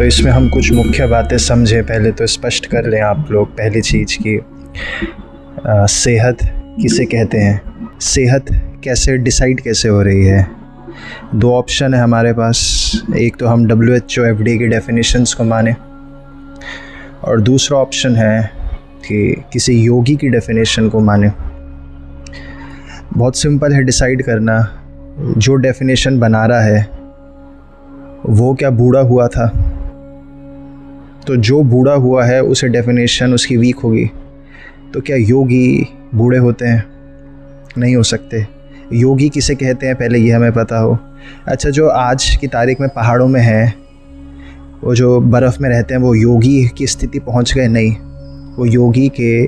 तो इसमें हम कुछ मुख्य बातें समझें। पहले तो स्पष्ट कर लें आप लोग पहली चीज़ की सेहत किसे कहते हैं, सेहत कैसे डिसाइड कैसे हो रही है। दो ऑप्शन है हमारे पास, एक तो हम WHO FDA की डेफिनेशंस को माने और दूसरा ऑप्शन है कि किसी योगी की डेफिनेशन को माने। बहुत सिंपल है डिसाइड करना, जो डेफिनेशन बना रहा है वो क्या बूढ़ा हुआ था, तो जो बूढ़ा हुआ है उसे डेफिनेशन उसकी वीक होगी। तो क्या योगी बूढ़े होते हैं? नहीं हो सकते। योगी किसे कहते हैं पहले ये हमें पता हो। अच्छा, जो आज की तारीख में पहाड़ों में हैं, वो जो बर्फ़ में रहते हैं, वो योगी की स्थिति पहुंच गए? नहीं, वो योगी के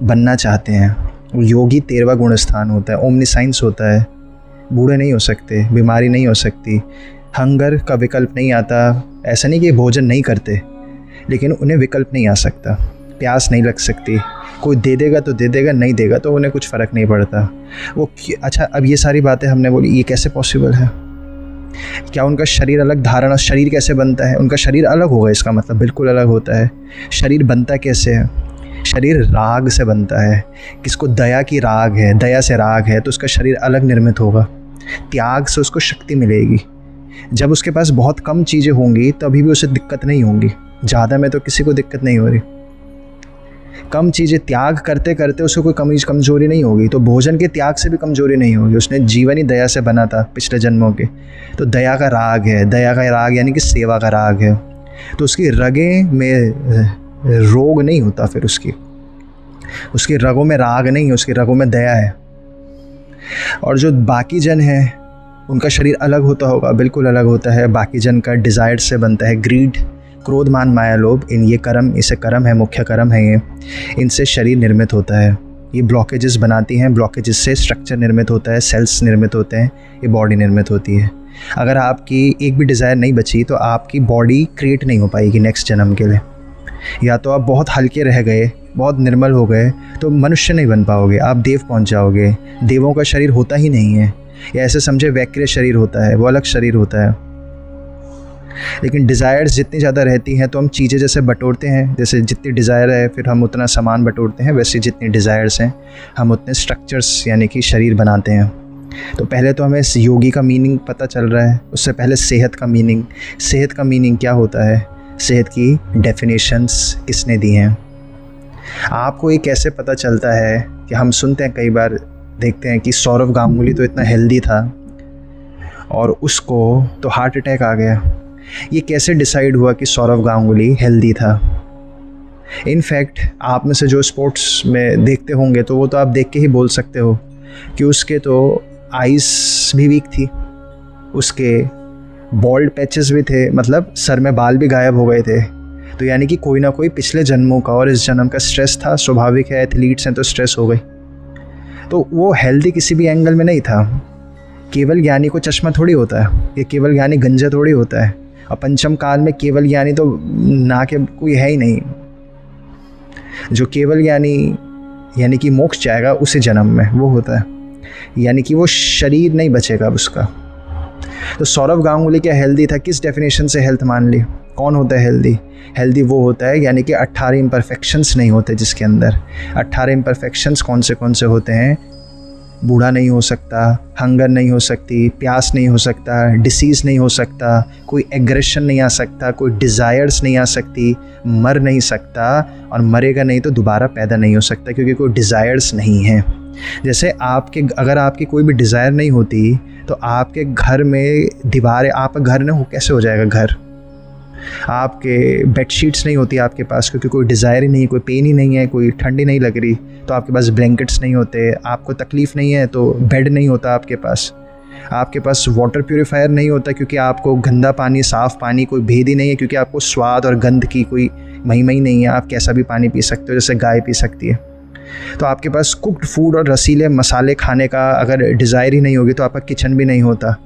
बनना चाहते हैं। वो योगी 13वां गुण स्थान होता है, ओमनीसाइंस होता है। बूढ़े नहीं हो सकते, बीमारी नहीं हो सकती, हंगर का विकल्प नहीं आता। ऐसा नहीं कि भोजन नहीं करते, लेकिन उन्हें विकल्प नहीं आ सकता, प्यास नहीं लग सकती। कोई दे देगा तो दे देगा, नहीं देगा तो उन्हें कुछ फ़र्क नहीं पड़ता। वो अच्छा, अब ये सारी बातें हमने बोली, ये कैसे पॉसिबल है? क्या उनका शरीर अलग, धारणा शरीर कैसे बनता है? उनका शरीर अलग होगा, इसका मतलब बिल्कुल अलग होता है। शरीर बनता कैसे है? शरीर राग से बनता है। किसको दया की राग है, दया से राग है, तो उसका शरीर अलग निर्मित होगा। त्याग से उसको शक्ति मिलेगी। जब उसके पास बहुत कम चीज़ें होंगी तभी भी उसे दिक्कत नहीं होंगी, ज़्यादा में तो किसी को दिक्कत नहीं हो रही। कम चीज़ें त्याग करते करते उसको कोई कमजोरी नहीं होगी। तो भोजन के त्याग से भी कमजोरी नहीं होगी, उसने जीवन ही दया से बना था पिछले जन्मों के। तो दया का राग है, दया का राग यानी कि सेवा का राग है। तो उसकी रगें में रोग नहीं होता, फिर उसकी रगों में राग नहीं है, उसकी रगों में दया है। और जो बाकी जन है उनका शरीर अलग होता होगा, बिल्कुल अलग होता है। बाकी जन का डिज़ायर से बनता है, ग्रीड, क्रोध, मान, माया, लोभ। इसे कर्म है, मुख्य कर्म है ये। इनसे शरीर निर्मित होता है। ये ब्लॉकेजेस बनाती हैं, ब्लॉकेजेस से स्ट्रक्चर निर्मित होता है, सेल्स निर्मित होते हैं, ये बॉडी निर्मित होती है। अगर आपकी एक भी डिज़ायर नहीं बची तो आपकी बॉडी क्रिएट नहीं हो पाएगी नेक्स्ट जन्म के लिए। या तो आप बहुत हल्के रह गए, बहुत निर्मल हो गए, तो मनुष्य नहीं बन पाओगे, आप देव पहुंच जाओगे। देवों का शरीर होता ही नहीं है, या ऐसे समझे वैक्रिय शरीर होता है, वो अलग शरीर होता है। लेकिन डिज़ायर्स जितनी ज़्यादा रहती हैं तो हम चीज़ें जैसे बटोरते हैं, जैसे जितनी डिज़ायर है फिर हम उतना सामान बटोरते हैं, वैसे जितनी डिज़ायर्स हैं हम उतने स्ट्रक्चर्स यानी कि शरीर बनाते हैं। तो पहले तो हमें इस योगी का मीनिंग पता चल रहा है, उससे पहले सेहत का मीनिंग क्या होता है, सेहत की डेफिनेशंस किसने दी हैं। आपको ये कैसे पता चलता है कि हम सुनते हैं, कई बार देखते हैं कि सौरव गांगुली तो इतना हेल्दी था और उसको तो हार्ट अटैक आ गया। ये कैसे डिसाइड हुआ कि सौरव गांगुली हेल्दी था? इनफैक्ट आप में से जो स्पोर्ट्स में देखते होंगे तो वो तो आप देख के ही बोल सकते हो कि उसके तो आइज़ भी वीक थी, उसके बॉल्ड पैचेस भी थे, मतलब सर में बाल भी गायब हो गए थे। तो यानी कि कोई ना कोई पिछले जन्मों का और इस जन्म का स्ट्रेस था। स्वाभाविक है, एथलीट्स हैं तो स्ट्रेस हो गई। तो वो हेल्दी किसी भी एंगल में नहीं था। केवल ज्ञानी को चश्मा थोड़ी होता है, ये केवल ज्ञानी गंजा थोड़ी होता है। और पंचम काल में केवल ज्ञानी तो ना के कोई है ही नहीं। जो केवल ज्ञानी यानी कि मोक्ष जाएगा उसी जन्म में वो होता है, यानी कि वो शरीर नहीं बचेगा अब उसका। तो सौरव गांगुली क्या हेल्दी था? किस डेफिनेशन से हेल्थ मान ली? कौन होता है हेल्दी? हेल्दी वो होता है यानी कि 18 इम्परफेक्शंस नहीं होते जिसके अंदर। 18 इम्परफेक्शंस कौन से होते हैं? बूढ़ा नहीं हो सकता, हंगर नहीं हो सकती, प्यास नहीं हो सकता, डिसीज़ नहीं हो सकता, कोई एग्रेशन नहीं आ सकता, कोई डिज़ायर्स नहीं आ सकती, मर नहीं सकता, और मरेगा नहीं तो दोबारा पैदा नहीं हो सकता क्योंकि कोई डिज़ायर्स नहीं है। जैसे अगर आपकी कोई भी डिज़ायर नहीं होती तो आपके घर में दीवारें, आपका घर ना हो कैसे हो जाएगा घर? आपके बेडशीट्स नहीं होती आपके पास क्योंकि कोई डिज़ायर ही नहीं, कोई पेन ही नहीं है, कोई ठंडी नहीं लग रही, तो आपके पास ब्लैंकेट्स नहीं होते। आपको तकलीफ़ नहीं है तो बेड नहीं होता आपके पास। आपके पास वाटर प्यूरीफायर नहीं होता क्योंकि आपको गंदा पानी, साफ़ पानी कोई भेद ही नहीं है, क्योंकि आपको स्वाद और गंध की कोई महिमा ही नहीं है। आप कैसा भी पानी पी सकते हो, जैसे गाय पी सकती है। तो आपके पास कुक्ड फूड और रसीले मसाले खाने का अगर डिज़ायर ही नहीं होगी तो आपका किचन भी नहीं होता।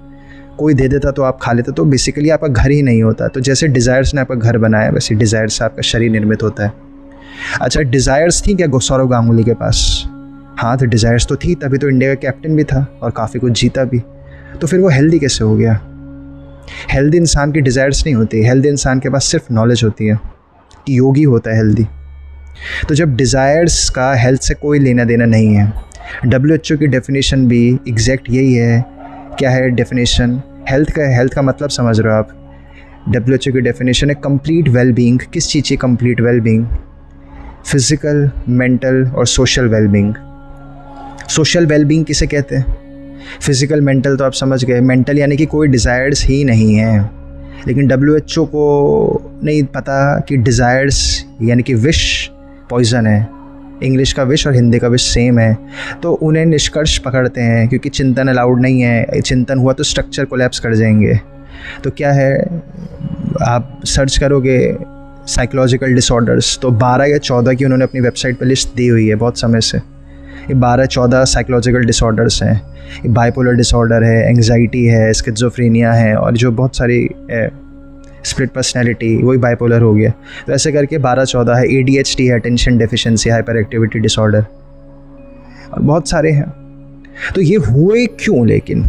कोई दे देता तो आप खा लेते, तो बेसिकली आपका घर ही नहीं होता। तो जैसे डिज़ायर्स ने आपका घर बनाया, वैसे डिज़ायर से आपका शरीर निर्मित होता है। अच्छा, डिज़ायर्स थी क्या सौरव गांगुली के पास? हाँ, तो डिज़ायर्स तो थी, तभी तो इंडिया का कैप्टन भी था और काफ़ी कुछ जीता भी। तो फिर वो हेल्दी कैसे हो गया? हेल्दी इंसान की डिज़ायर्स नहीं होती, हेल्दी इंसान के पास सिर्फ नॉलेज होती है कि योगी होता है हेल्दी। तो जब डिज़ायर्स का हेल्थ से कोई लेना देना नहीं है, WHO की डेफिनेशन भी एग्जैक्ट यही है। क्या है डेफिनेशन हेल्थ का? हेल्थ का मतलब समझ रहे हो आप? WHO की डेफिनेशन है कंप्लीट वेलबींग। किस चीज़ की कंप्लीट वेलबींग? फिज़िकल, मेंटल और सोशल वेलबींग। सोशल वेलबींग किसे कहते हैं? फिज़िकल, मेंटल तो आप समझ गए। मेंटल यानी कि कोई डिज़ायर्स ही नहीं है। लेकिन WHO को नहीं पता कि डिज़ायर्स यानी कि विश पॉइज़न है। इंग्लिश का विश और हिंदी का विश सेम है। तो उन्हें निष्कर्ष पकड़ते हैं क्योंकि चिंतन अलाउड नहीं है। चिंतन हुआ तो स्ट्रक्चर कोलैप्स कर जाएंगे। तो क्या है, आप सर्च करोगे साइकोलॉजिकल डिसऑर्डर्स तो 12 या 14 की उन्होंने अपनी वेबसाइट पर लिस्ट दी हुई है बहुत समय से। ये 12-14 साइकोलॉजिकल डिसऑर्डर्स हैं। ये बाइपोलर डिसऑर्डर है, एंग्जाइटी है, स्किज़ोफ्रेनिया है और जो बहुत सारी स्प्लिट पर्सनैलिटी, वही बाइपोलर हो गया। तो ऐसे करके 12-14 है। ADHD है, attention deficiency, hyper activity disorder और बहुत सारे हैं। तो ये हुए क्यों, लेकिन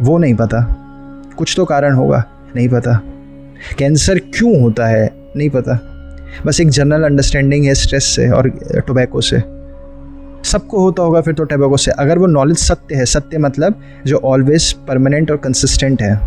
वो नहीं पता। कुछ तो कारण होगा, नहीं पता। कैंसर क्यों होता है, नहीं पता। बस एक जनरल अंडरस्टैंडिंग है स्ट्रेस से और टोबैको से। सबको होता होगा फिर तो टोबैको से। अगर वो नॉलेज सत्य है, सत्य मतलब जो ऑलवेज परमानेंट और कंसिस्टेंट है,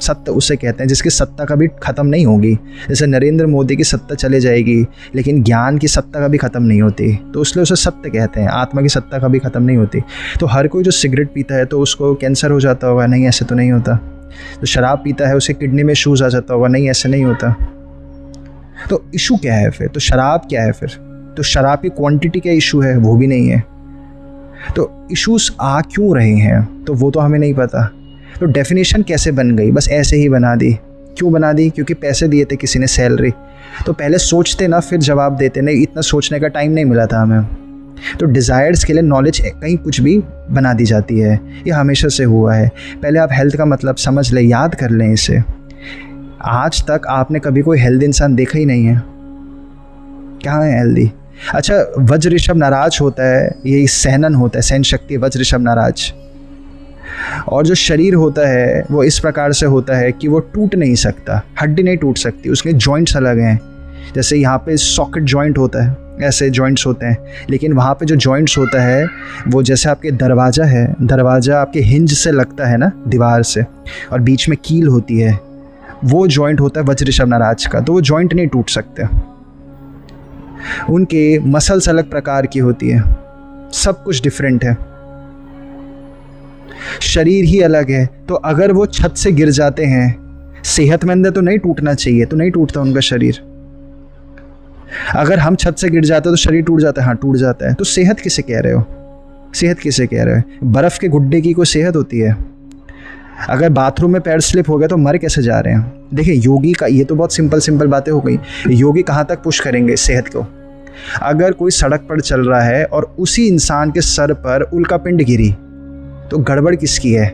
सत्य उसे कहते हैं जिसकी सत्ता कभी ख़त्म नहीं होगी। जैसे नरेंद्र मोदी की सत्ता चले जाएगी लेकिन ज्ञान की सत्ता कभी ख़त्म नहीं होती, तो इसलिए उसे सत्य कहते हैं। आत्मा की सत्ता कभी ख़त्म नहीं होती। तो हर कोई जो सिगरेट पीता है तो उसको कैंसर हो जाता होगा? नहीं, ऐसे तो नहीं होता। जो शराब पीता है उसे किडनी में इशूज़ आ जाता होगा? नहीं, ऐसे नहीं होता। तो इशू क्या है फिर? तो शराब क्या है फिर? तो शराब की क्वांटिटी क्या इशू है? वो भी नहीं है। तो इश्यूज आ क्यों रहे हैं तो वो तो हमें नहीं पता। तो डेफिनेशन कैसे बन गई? बस ऐसे ही बना दी। क्यों बना दी? क्योंकि पैसे दिए थे किसी ने, सैलरी। तो पहले सोचते ना फिर जवाब देते, नहीं इतना सोचने का टाइम नहीं मिला था हमें। तो डिज़ायर्स के लिए नॉलेज कहीं कुछ भी बना दी जाती है। ये हमेशा से हुआ है। पहले आप हेल्थ का मतलब समझ लें, याद कर लें इसे। आज तक आपने कभी कोई हेल्दी इंसान देखा ही नहीं है। कहाँ है हेल्दी? अच्छा, वज्र ऋषभ नाराज होता है, यही सहनन होता है, सहन शक्ति, वज्र ऋषभ नाराज। और जो शरीर होता है वो इस प्रकार से होता है कि वो टूट नहीं सकता, हड्डी नहीं टूट सकती, उसके जॉइंट्स अलग हैं। जैसे यहाँ पे सॉकेट जॉइंट होता है, ऐसे जॉइंट्स होते हैं। लेकिन वहाँ पे जो जॉइंट्स होता है वो जैसे आपके दरवाज़ा है, दरवाज़ा आपके हिंज से लगता है ना दीवार से, और बीच में कील होती है, वो जॉइंट होता है वज्र ऋषभ नाराज का। तो वो जॉइंट नहीं टूट सकते। उनके मसल्स अलग प्रकार की होती है, सब कुछ डिफरेंट है, शरीर ही अलग है। तो अगर वो छत से गिर जाते हैं, सेहतमंद है तो नहीं टूटना चाहिए, तो नहीं टूटता उनका शरीर। अगर हम छत से गिर जाते हैं तो शरीर टूट जाता है? हाँ, टूट जाता है। तो सेहत किसे कह रहे हो? सेहत किसे कह रहे हो? बर्फ़ के गुड्डे की कोई सेहत होती है? अगर बाथरूम में पैर स्लिप हो गया तो मर कैसे जा रहे हैं? देखिए, योगी का ये तो बहुत सिंपल बातें हो गई। योगी कहाँ तक पुश करेंगे सेहत को? अगर कोई सड़क पर चल रहा है और उसी इंसान के सर पर उल्कापिंड गिरी तो गड़बड़ किसकी है?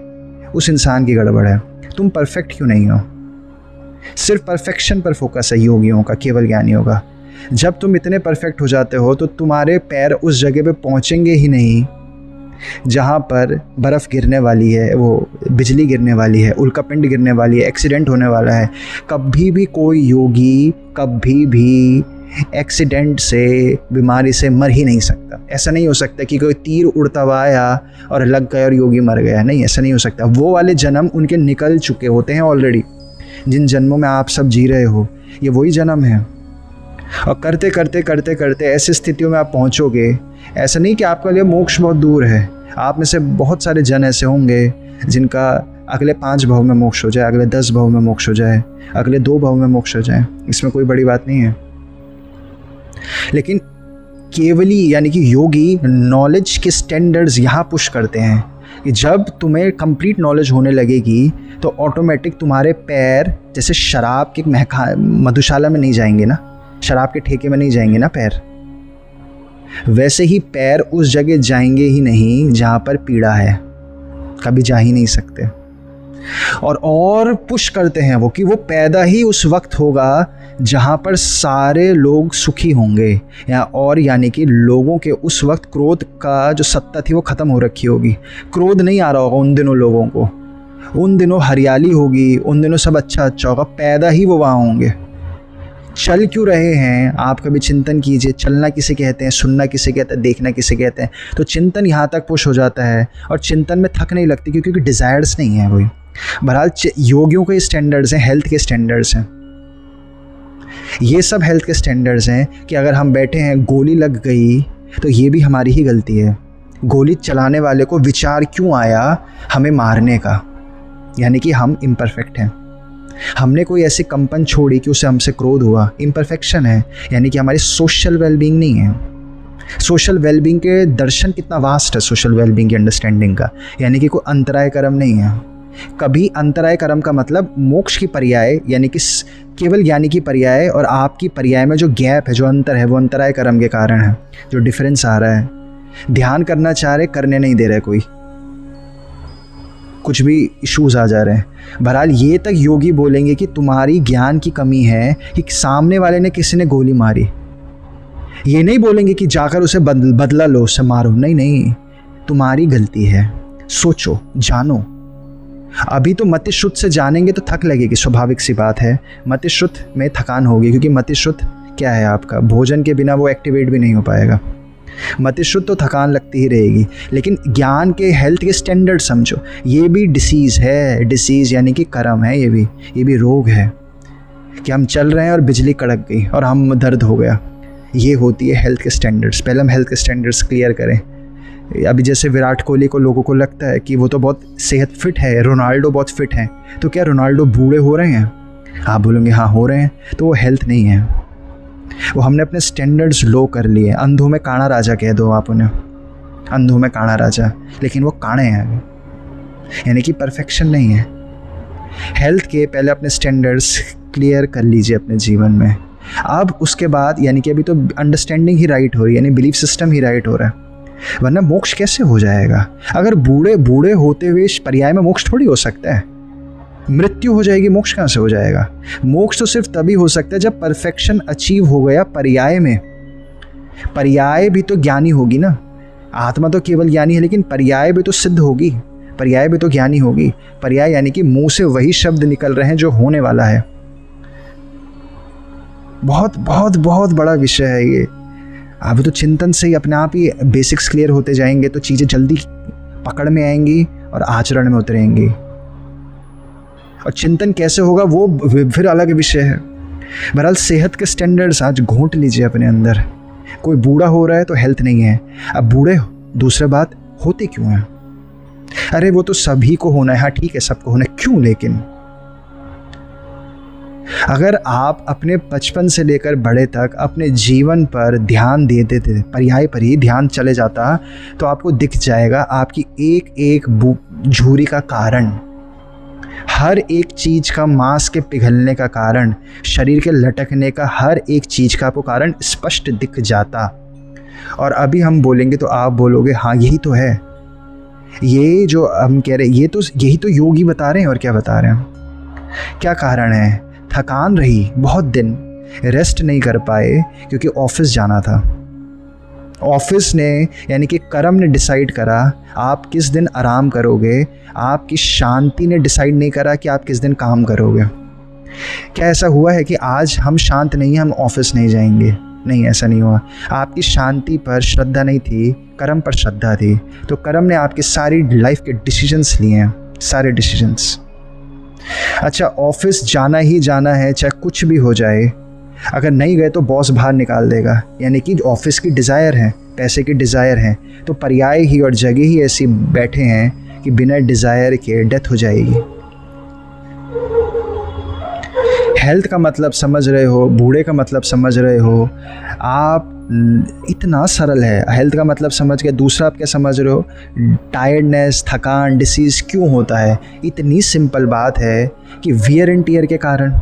उस इंसान की गड़बड़ है। तुम परफेक्ट क्यों नहीं हो? सिर्फ परफेक्शन पर फोकस है योगियों का, केवल ज्ञानियों का। जब तुम इतने परफेक्ट हो जाते हो तो तुम्हारे पैर उस जगह पे पहुंचेंगे ही नहीं जहाँ पर बर्फ़ गिरने वाली है, वो बिजली गिरने वाली है, उल्कापिंड गिरने वाली है, एक्सीडेंट होने वाला है। कभी भी कोई योगी कभी भी एक्सीडेंट से, बीमारी से मर ही नहीं सकता। ऐसा नहीं हो सकता कि कोई तीर उड़ता हुआ आया और लग गया और योगी मर गया। नहीं, ऐसा नहीं हो सकता। वो वाले जन्म उनके निकल चुके होते हैं ऑलरेडी। जिन जन्मों में आप सब जी रहे हो, ये वही जन्म है। और करते करते करते करते ऐसी स्थितियों में आप पहुँचोगे। ऐसा नहीं कि आपके लिए मोक्ष बहुत दूर है। आप में से बहुत सारे जन ऐसे होंगे जिनका अगले 5 भव में मोक्ष हो जाए, अगले 10 भव में मोक्ष हो जाए, अगले 2 भव में मोक्ष हो जाए। इसमें कोई बड़ी बात नहीं है। लेकिन केवली यानी कि योगी नॉलेज के स्टैंडर्ड्स यहाँ पुश करते हैं कि जब तुम्हें कंप्लीट नॉलेज होने लगेगी तो ऑटोमेटिक तुम्हारे पैर जैसे शराब के मधुशाला में नहीं जाएंगे ना, शराब के ठेके में नहीं जाएंगे ना पैर, वैसे ही पैर उस जगह जाएंगे ही नहीं जहाँ पर पीड़ा है, कभी जा ही नहीं सकते। और पुश करते हैं वो कि वो पैदा ही उस वक्त होगा जहाँ पर सारे लोग सुखी होंगे, और यानी कि लोगों के उस वक्त क्रोध का जो सत्ता थी वो ख़त्म हो रखी होगी। क्रोध नहीं आ रहा होगा उन दिनों लोगों को। उन दिनों हरियाली होगी, उन दिनों सब अच्छा अच्छा होगा, पैदा ही वो वहाँ होंगे। चल क्यों रहे हैं आप कभी चिंतन कीजिए। चलना किसे कहते हैं, सुनना किसे कहते हैं, देखना किसे कहते हैं। तो चिंतन यहाँ तक पुश हो जाता है और चिंतन में थक नहीं लगती क्योंकि डिज़ायर्स नहीं है कोई। बहरहाल योगियों के स्टैंडर्ड्स हैं, हेल्थ के स्टैंडर्ड्स हैं, ये सब हेल्थ के स्टैंडर्ड्स हैं कि अगर हम बैठे हैं, गोली लग गई तो ये भी हमारी ही गलती है। गोली चलाने वाले को विचार क्यों आया हमें मारने का, यानी कि हम इम्परफेक्ट हैं। हमने कोई ऐसी कंपन छोड़ी कि उसे हमसे क्रोध हुआ, इम्परफेक्शन है, यानी कि हमारी सोशल वेलबींग नहीं है। सोशल वेलबींग के दर्शन कितना वास्ट है, सोशल वेलबींग की अंडरस्टैंडिंग का, यानी कि कोई अंतराय कर्म नहीं है। कभी अंतराय कर्म का मतलब मोक्ष की पर्याय, यानी कि केवल ज्ञानी की पर्याय और आपकी पर्याय में जो गैप है, जो अंतर है, वो अंतराय कर्म के कारण है, जो डिफरेंस आ रहा है। ध्यान करना चाह रहे, करने नहीं दे रहे, कोई कुछ भी इश्यूज आ जा रहे हैं। बहरहाल ये तक योगी बोलेंगे कि तुम्हारी ज्ञान की कमी है कि सामने वाले ने किसी ने गोली मारी। ये नहीं बोलेंगे कि जाकर उसे बदला लो, उसे मारो, नहीं नहीं, तुम्हारी गलती है, सोचो, जानो। अभी तो मतिशुद्ध से जानेंगे तो थक लगेगी, स्वाभाविक सी बात है। मतिशुद्ध में थकान होगी क्योंकि मतिशुद्ध क्या है आपका, भोजन के बिना वो एक्टिवेट भी नहीं हो पाएगा। मतिशुद्ध तो थकान लगती ही रहेगी। लेकिन ज्ञान के हेल्थ के स्टैंडर्ड समझो, ये भी डिसीज़ है, डिसीज़ यानी कि कर्म है, ये भी रोग है कि हम चल रहे हैं और बिजली कड़क गई और हम दर्द हो गया। ये होती है हेल्थ के स्टैंडर्ड्स। पहले हम हेल्थ के स्टैंडर्ड्स क्लियर करें। अभी जैसे विराट कोहली को लोगों को लगता है कि वो तो बहुत सेहत फिट है, रोनाल्डो बहुत फिट है, तो क्या रोनाल्डो बूढ़े हो रहे हैं? आप बोलेंगे हाँ हो रहे हैं, तो वो हेल्थ नहीं है, वो हमने अपने स्टैंडर्ड्स लो कर लिए। अंधों में काणा राजा कह दो आप उन्हें, अंधों में काणा राजा, लेकिन वो काणे हैं, यानी कि परफेक्शन नहीं है। हेल्थ के पहले अपने स्टैंडर्ड्स क्लियर कर लीजिए अपने जीवन में। अब उसके बाद, यानी कि अभी तो अंडरस्टैंडिंग ही राइट हो रही है, यानी बिलीफ सिस्टम ही राइट हो रहा है, वरना मोक्ष कैसे हो जाएगा? अगर बूढ़े बूढ़े होते हुए पर्याय में मोक्ष थोड़ी हो सकता है। मृत्यु हो जाएगी, मोक्ष कहाँ से हो जाएगा? मोक्ष तो सिर्फ तभी हो सकता है जब परफेक्शन अचीव हो गया पर्याय में। पर्याय भी तो ज्ञानी होगी ना, आत्मा तो केवल ज्ञानी है, लेकिन पर्याय भी तो सिद्ध होगी, पर्याय भी तो ज्ञानी होगी। पर्याय यानी कि मुंह से वही शब्द निकल रहे हैं जो होने वाला है। बहुत बहुत बहुत बड़ा विषय है ये। अब तो चिंतन से ही अपने आप ही बेसिक्स क्लियर होते जाएंगे तो चीज़ें जल्दी पकड़ में आएंगी और आचरण में उतरेंगी। और चिंतन कैसे होगा वो फिर अलग विषय है। बहरहाल सेहत के स्टैंडर्ड्स आज घोंट लीजिए अपने अंदर। कोई बूढ़ा हो रहा है तो हेल्थ नहीं है। अब बूढ़े दूसरी बात होते क्यों हैं? अरे वो तो सभी को होना है, हाँ ठीक है सबको होना है, क्यों? लेकिन अगर आप अपने बचपन से लेकर बड़े तक अपने जीवन पर ध्यान देते थे, पर्याय पर ही ध्यान चले जाता, तो आपको दिख जाएगा आपकी एक एक झुर्री का कारण, हर एक चीज़ का मांस के पिघलने का कारण, शरीर के लटकने का हर एक चीज़ का आपको कारण स्पष्ट दिख जाता। और अभी हम बोलेंगे तो आप बोलोगे हाँ यही तो है, ये जो हम कह रहे हैं यही तो योगी बता रहे हैं। और क्या बता रहे हैं? क्या कारण है? थकान रही, बहुत दिन रेस्ट नहीं कर पाए क्योंकि ऑफिस जाना था। ऑफिस ने यानी कि कर्म ने डिसाइड करा आप किस दिन आराम करोगे, आपकी शांति ने डिसाइड नहीं करा कि आप किस दिन काम करोगे। क्या ऐसा हुआ है कि आज हम शांत नहीं हैं, हम ऑफिस नहीं जाएंगे? नहीं, ऐसा नहीं हुआ। आपकी शांति पर श्रद्धा नहीं थी, कर्म पर श्रद्धा थी, तो कर्म ने आपकी सारी लाइफ के डिसीजंस लिए हैं, सारे डिसीजंस। अच्छा, ऑफिस जाना ही जाना है, चाहे कुछ भी हो जाए। अगर नहीं गए तो बॉस बाहर निकाल देगा, यानी कि ऑफिस की डिज़ायर है, पैसे की डिज़ायर है, तो पर्याय ही और जगह ही ऐसी बैठे हैं कि बिना डिज़ायर के डेथ हो जाएगी। हेल्थ का मतलब समझ रहे हो, बूढ़े का मतलब समझ रहे हो आप, इतना सरल है। हेल्थ का मतलब समझ के दूसरा आप क्या समझ रहे हो? टायर्डनेस, थकान, डिसीज़ क्यों होता है? इतनी सिंपल बात है कि वियर एंड टियर के कारण।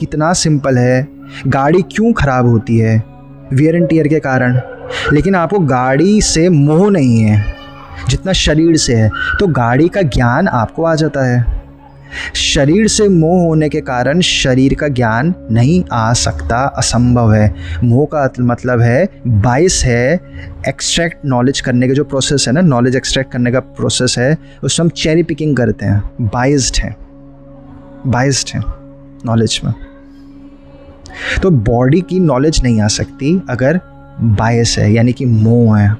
कितना सिंपल है। गाड़ी क्यों ख़राब होती है? वियर एंड टियर के कारण। लेकिन आपको गाड़ी से मोह नहीं है जितना शरीर से है, तो गाड़ी का ज्ञान आपको आ जाता है। शरीर से मोह होने के कारण शरीर का ज्ञान नहीं आ सकता, असंभव है। मोह का मतलब है बायस है, एक्सट्रैक्ट नॉलेज करने के जो प्रोसेस है ना, नॉलेज एक्सट्रैक्ट करने का प्रोसेस है, उसमें हम चेरी पिकिंग करते हैं, बायस्ड है नॉलेज में। तो बॉडी की नॉलेज नहीं आ सकती अगर बायस है, यानी कि मोह है।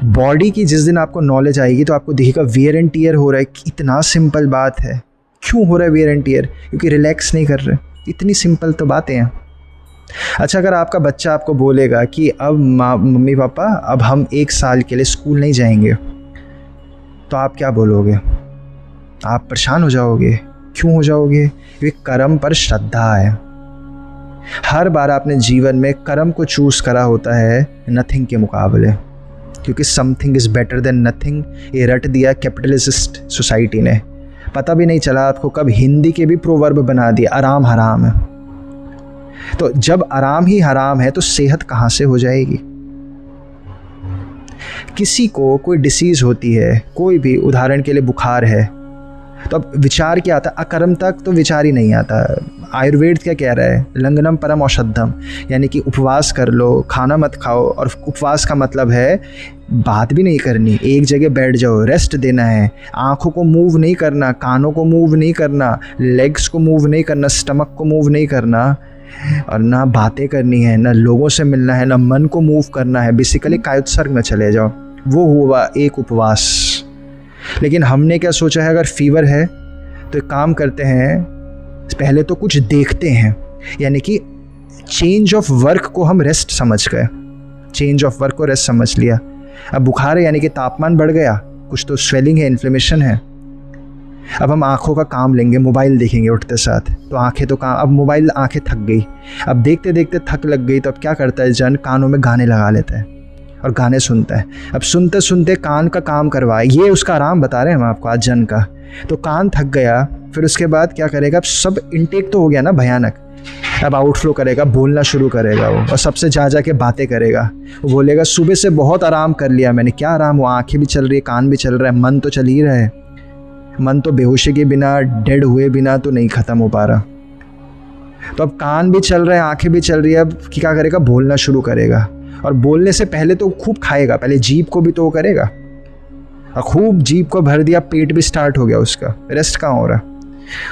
बॉडी की जिस दिन आपको नॉलेज आएगी तो आपको दिखेगा वियर एंड टीयर हो रहा है। इतना सिंपल बात है। क्यों हो रहा है वियर एंड टीयर? क्योंकि रिलैक्स नहीं कर रहे। इतनी सिंपल तो बातें हैं। अच्छा, अगर आपका बच्चा आपको बोलेगा कि अब मम्मी पापा अब हम 1 साल के लिए स्कूल नहीं जाएंगे, तो आप क्या बोलोगे? आप परेशान हो जाओगे। क्यों हो जाओगे? क्योंकि कर्म पर श्रद्धा है। हर बार आपने जीवन में कर्म को चूज़ करा होता है नथिंग के मुकाबले, क्योंकि something is better than nothing. ये रट दिया कैपिटलिस्ट सोसाइटी ने। पता भी नहीं चला आपको कब हिंदी के भी प्रोवर्ब बना दिया, आराम हराम है। तो जब आराम ही हराम है तो सेहत कहाँ से हो जाएगी? किसी को कोई डिसीज़ होती है, कोई भी, उदाहरण के लिए बुखार है, तो अब विचार क्या आता है? अकर्म तक तो विचार ही नहीं आता। आयुर्वेद क्या कह रहा है? लंघनम परम औषधम, यानी कि उपवास कर लो, खाना मत खाओ। और उपवास का मतलब है बात भी नहीं करनी, एक जगह बैठ जाओ, रेस्ट देना है, आँखों को मूव नहीं करना, कानों को मूव नहीं करना, लेग्स को मूव नहीं करना, स्टमक को मूव नहीं करना, और ना बातें करनी है, ना लोगों से मिलना है, ना मन को मूव करना है। बेसिकली कायोत्सर्ग में चले जाओ। वो हुआ एक उपवास। लेकिन हमने क्या सोचा है, अगर फीवर है तो एक काम करते हैं, पहले तो कुछ देखते हैं, यानी कि चेंज ऑफ वर्क को हम रेस्ट समझ गए, चेंज ऑफ वर्क को रेस्ट समझ लिया। अब बुखार है, यानी कि तापमान बढ़ गया, कुछ तो स्वेलिंग है, इन्फ्लेमेशन है। अब हम आँखों का काम लेंगे, मोबाइल देखेंगे उठते साथ, तो आँखें तो काम, अब मोबाइल, आँखें थक गई, अब देखते देखते थक लग गई, तो अब क्या करता है जन? कानों में गाने लगा लेता है और गाने सुनता है। अब सुनते सुनते कान का काम करवाए, ये उसका आराम बता रहे हैं हम आपको आज जन का। तो कान थक गया, फिर उसके बाद क्या करेगा? अब सब इनटेक तो हो गया ना भयानक, अब आउटफ्लो करेगा, बोलना शुरू करेगा वो, और सबसे जा के बातें करेगा। वो बोलेगा सुबह से बहुत आराम कर लिया मैंने। क्या आराम? वो आँखें भी चल रही है, कान भी चल रहा है, मन तो चल ही रहा है। मन तो बेहोशी के बिना, डेड हुए बिना तो नहीं ख़त्म हो पा रहा। तो अब कान भी चल रहा है, आँखें भी चल रही है, अब क्या करेगा? बोलना शुरू करेगा। और बोलने से पहले तो खूब खाएगा, पहले जीभ को भी तो वो करेगा, और खूब जीभ को भर दिया, पेट भी स्टार्ट हो गया उसका, रेस्ट कहाँ हो रहा?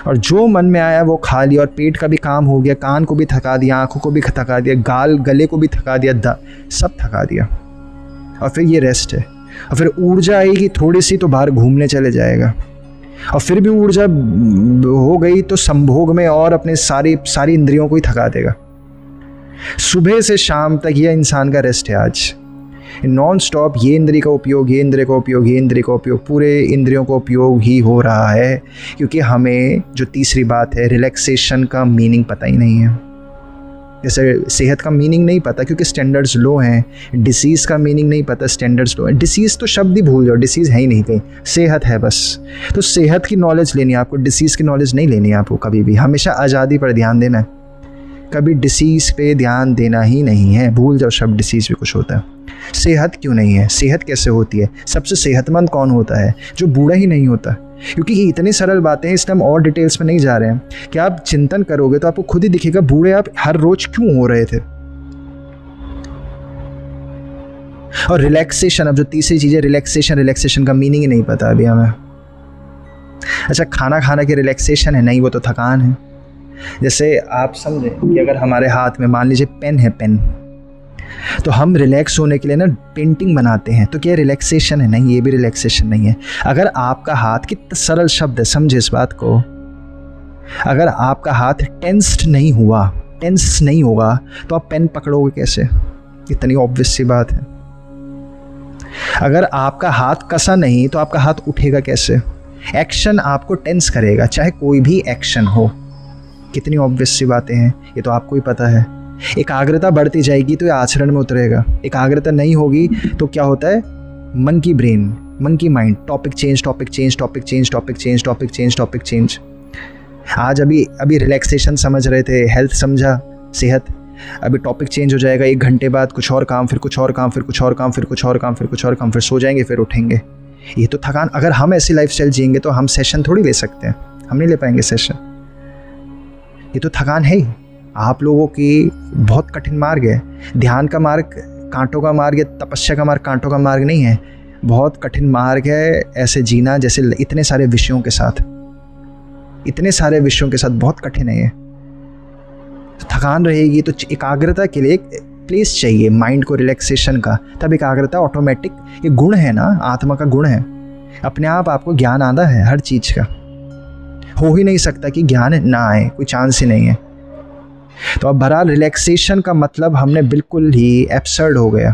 और जो मन में आया वो खा लिया, और पेट का भी काम हो गया, कान को भी थका दिया, आँखों को भी थका दिया, गले को भी थका दिया, सब थका दिया। और फिर ये रेस्ट है। और फिर ऊर्जा आएगी थोड़ी सी तो बाहर घूमने चले जाएगा, और फिर भी ऊर्जा हो गई तो संभोग में और अपने सारी इंद्रियों को ही थका देगा। सुबह से शाम तक ये इंसान का रेस्ट है आज। नॉन स्टॉप ये इंद्रिय का उपयोग, ये इंद्रिय का उपयोग, ये इंद्रिय का उपयोग, पूरे इंद्रियों का उपयोग ही हो रहा है। क्योंकि हमें जो तीसरी बात है, रिलैक्सेशन का मीनिंग पता ही नहीं है। जैसे सेहत का मीनिंग नहीं पता क्योंकि स्टैंडर्ड्स लो हैं। डिसीज़ का मीनिंग नहीं पता, स्टैंडर्ड्स लो हैं। डिसीज़ तो शब्द ही भूल जाओ, डिसीज़ है ही नहीं कहीं, सेहत है बस। तो सेहत की नॉलेज लेनी है आपको, डिसीज़ की नॉलेज नहीं लेनी है आपको कभी भी। हमेशा आज़ादी पर ध्यान देना है, कभी डिसीज़ पे ध्यान देना ही नहीं है। भूल जाओ शब्द डिसीज़ भी कुछ होता है। सेहत क्यों नहीं है? सेहत कैसे होती है? सबसे सेहतमंद कौन होता है? जो बूढ़ा ही नहीं होता। क्योंकि ये इतनी सरल बातें हैं, इसलिए हम और डिटेल्स में नहीं जा रहे हैं। कि आप चिंतन करोगे तो आपको खुद ही दिखेगा बूढ़े आप हर रोज क्यों हो रहे थे। और रिलैक्सेशन, अब जो तीसरी चीज़ है रिलैक्सेशन का मीनिंग ही नहीं पता अभी हमें। अच्छा, खाना खाना की रिलैक्सेशन है? नहीं, वो तो थकान है। जैसे आप समझें कि अगर हमारे हाथ में मान लीजिए पेन है, पेन, तो हम रिलैक्स होने के लिए ना पेंटिंग बनाते हैं, तो क्या रिलैक्सेशन है? नहीं, ये भी रिलैक्सेशन नहीं है। अगर आपका हाथ, कितना सरल शब्द है, समझे इस बात को, अगर आपका हाथ टेंस्ड नहीं हुआ, टेंस नहीं होगा, तो आप पेन पकड़ोगे कैसे? इतनी ऑब्वियस सी बात है। अगर आपका हाथ कसा नहीं तो आपका हाथ उठेगा कैसे? एक्शन आपको टेंस करेगा, चाहे कोई भी एक्शन हो। कितनी ऑब्वियस सी बातें हैं, ये तो आपको ही पता है। एकाग्रता बढ़ती जाएगी तो ये आचरण में उतरेगा। एकाग्रता नहीं होगी तो क्या होता है? मन की ब्रेन, मन की mind, topic change, topic change, topic change, topic change, topic change, topic change. आज अभी रिलैक्सेशन समझ रहे थे, हेल्थ समझा, सेहत, अभी टॉपिक चेंज हो जाएगा। 1 घंटे बाद कुछ और काम, फिर कुछ और काम, फिर कुछ और काम, फिर कुछ और काम, फिर कुछ और काम, फिर सो जाएंगे, फिर उठेंगे। ये तो थकान, अगर हम ऐसी लाइफस्टाइल जिएंगे तो हम सेशन थोड़ी ले सकते हैं, हम नहीं ले पाएंगे सेशन। ये तो थकान है ही। आप लोगों की बहुत कठिन मार्ग है। ध्यान का मार्ग कांटों का मार्ग है, तपस्या का मार्ग कांटों का मार्ग नहीं है। बहुत कठिन मार्ग है ऐसे जीना जैसे इतने सारे विषयों के साथ, इतने सारे विषयों के साथ बहुत कठिन है ये। तो थकान रहेगी तो एकाग्रता के लिए एक प्लेस चाहिए, माइंड को रिलैक्सेशन का, तब एकाग्रता ऑटोमेटिक, ये गुण है ना, आत्मा का गुण है। अपने आप आपको ज्ञान आता है हर चीज़ का, हो ही नहीं सकता कि ज्ञान ना आए, कोई चांस ही नहीं है। तो अब बहरहाल रिलैक्सेशन का मतलब हमने बिल्कुल ही एब्सर्ड हो गया।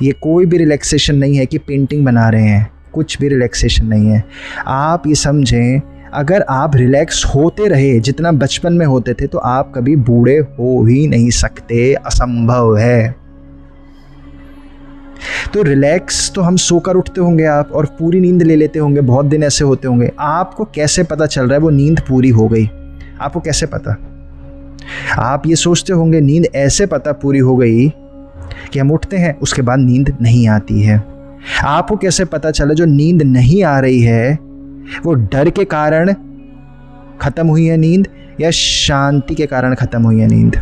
ये कोई भी रिलैक्सेशन नहीं है कि पेंटिंग बना रहे हैं, कुछ भी रिलैक्सेशन नहीं है। आप ये समझें, अगर आप रिलैक्स होते रहे जितना बचपन में होते थे तो आप कभी बूढ़े हो ही नहीं सकते, असंभव है। तो रिलैक्स तो हम सोकर उठते होंगे आप, और पूरी नींद ले लेते होंगे, बहुत दिन ऐसे होते होंगे। आपको कैसे पता चल रहा है वो नींद पूरी हो गई? आपको कैसे पता? आप ये सोचते होंगे नींद ऐसे पता पूरी हो गई कि हम उठते हैं उसके बाद नींद नहीं आती है। आपको कैसे पता चला जो नींद नहीं आ रही है वो डर के कारण खत्म हुई है नींद, या शांति के कारण खत्म हुई है नींद?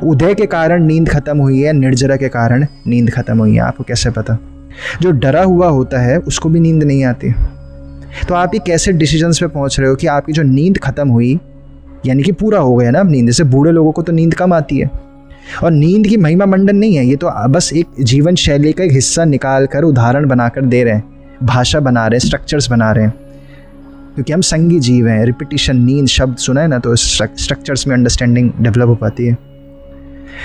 उदय के कारण नींद खत्म हुई है, निर्जरा के कारण नींद खत्म हुई है? आपको कैसे पता? जो डरा हुआ होता है उसको भी नींद नहीं आती। तो आप ये कैसे डिसीजंस पे पहुंच रहे हो कि आपकी जो नींद खत्म हुई यानी कि पूरा हो गया ना अब नींद? जैसे बूढ़े लोगों को तो नींद कम आती है, और नींद की महिमा मंडन नहीं है, ये तो बस एक जीवन शैली का एक हिस्सा निकाल कर उदाहरण बनाकर दे रहे हैं, भाषा बना रहे हैं, स्ट्रक्चर्स बना रहे हैं, क्योंकि हम संगी जीव हैं। रिपीटिशन, नींद शब्द सुना है ना, तो स्ट्रक्चर्स में अंडरस्टैंडिंग डेवलप हो पाती है।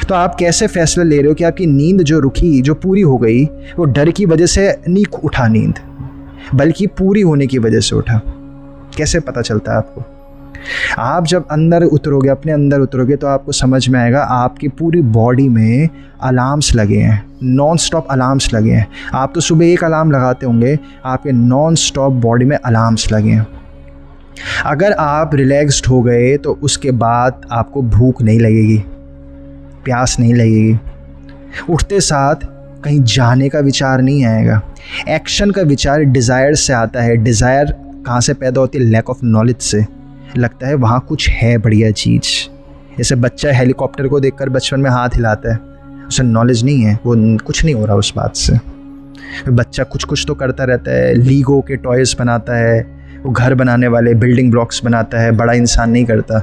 तो आप कैसे फैसला ले रहे हो कि आपकी नींद जो रुकी, जो पूरी हो गई, वो डर की वजह से नहीं उठा नींद, बल्कि पूरी होने की वजह से उठा? कैसे पता चलता है आपको? आप जब अंदर उतरोगे, अपने अंदर उतरोगे, तो आपको समझ में आएगा आपकी पूरी बॉडी में अलार्म्स लगे हैं, नॉन स्टॉप अलार्म्स लगे हैं। आप तो सुबह एक अलार्म लगाते होंगे, आपके नॉन स्टॉप बॉडी में अलार्म्स लगे हैं। अगर आप रिलैक्स्ड हो गए तो उसके बाद आपको भूख नहीं लगेगी, प्यास नहीं लगेगी, उठते साथ कहीं जाने का विचार नहीं आएगा। एक्शन का विचार डिज़ायर से आता है। डिज़ायर कहाँ से पैदा होती है? लैक ऑफ नॉलेज से। लगता है वहाँ कुछ है बढ़िया चीज़। जैसे बच्चा हेलीकॉप्टर को देखकर बचपन में हाथ हिलाता है, उसे नॉलेज नहीं है, वो कुछ नहीं हो रहा उस बात से। बच्चा कुछ कुछ तो करता रहता है, लीगो के टॉयज़ बनाता है, वो घर बनाने वाले बिल्डिंग ब्लॉक्स बनाता है। बड़ा इंसान नहीं करता,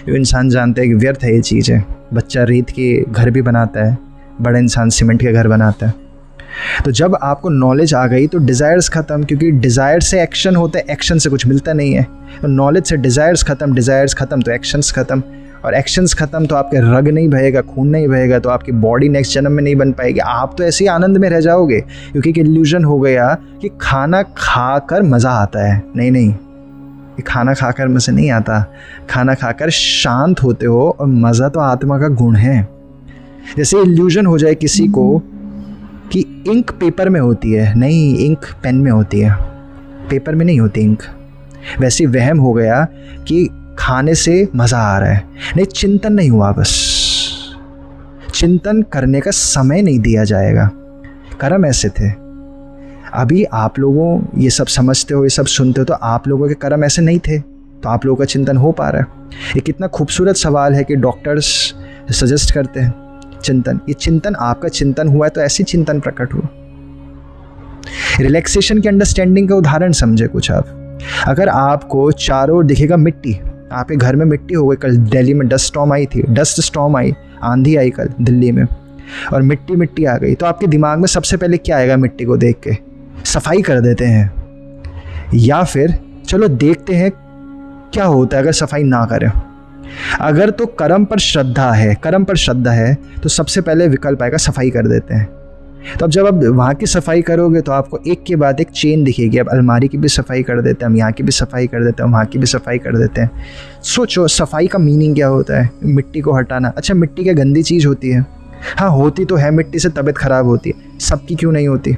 वो इंसान जानता है कि व्यर्थ है ये चीज़ें। बच्चा रेत के घर भी बनाता है, बड़ा इंसान सीमेंट के घर बनाता है। तो जब आपको नॉलेज आ गई तो डिज़ायर्स ख़त्म, क्योंकि डिज़ायर से एक्शन होता है, एक्शन से कुछ मिलता नहीं है। तो नॉलेज से डिज़ायर्स ख़त्म, डिज़ायर्स ख़त्म तो एक्शंस ख़त्म, और एक्शंस ख़त्म तो आपके रग नहीं बहेगा, खून नहीं बहेगा, तो आपकी बॉडी नेक्स्ट जन्म में नहीं बन पाएगी। आप तो ऐसे ही आनंद में रह जाओगे, क्योंकि एक इल्यूजन हो गया कि खाना खाकर मज़ा आता है। नहीं नहीं, ये खाना खाकर मज़ा नहीं आता, खाना खाकर शांत होते हो, और मज़ा तो आत्मा का गुण है। जैसे इल्यूजन हो जाए किसी को कि इंक पेपर में होती है, नहीं, इंक पेन में होती है, पेपर में नहीं होती इंक। वैसे वहम हो गया कि खाने से मज़ा आ रहा है, नहीं, चिंतन नहीं हुआ, बस चिंतन करने का समय नहीं दिया जाएगा। कर्म ऐसे थे। अभी आप लोगों ये सब समझते हो, ये सब सुनते हो, तो आप लोगों के कर्म ऐसे नहीं थे, तो आप लोगों का चिंतन हो पा रहा है। ये कितना खूबसूरत सवाल है कि डॉक्टर्स सजेस्ट करते हैं चिंतन। ये चिंतन, आपका चिंतन हुआ है तो ऐसी चिंतन प्रकट हुआ। रिलैक्सेशन की अंडरस्टैंडिंग का उदाहरण समझे कुछ आप। अगर आपको चारों ओर दिखेगा मिट्टी, आपके घर में मिट्टी हो गई, कल दिल्ली में डस्ट स्टॉर्म आई थी, डस्ट स्टॉर्म आई, आंधी आई कल दिल्ली में, और मिट्टी मिट्टी आ गई, तो आपके दिमाग में सबसे पहले क्या आएगा? मिट्टी को देख के सफाई कर देते हैं, या फिर चलो देखते हैं क्या होता है अगर सफाई ना करें। अगर तो कर्म पर श्रद्धा है, कर्म पर श्रद्धा है, तो सबसे पहले विकल्प आएगा सफाई कर देते हैं। तो अब जब आप वहाँ की सफाई करोगे तो आपको एक के बाद एक चेन दिखेगी। अब अलमारी की भी सफाई कर देते हैं हम, यहाँ की भी सफाई कर देते हैं हम, वहाँ की भी सफाई कर देते हैं। सोचो सफाई का मीनिंग क्या होता है? मिट्टी को हटाना। अच्छा, मिट्टी क्या गंदी चीज़ होती है? हाँ, होती तो है, मिट्टी से तबीयत खराब होती है, सबकी क्यों नहीं होती?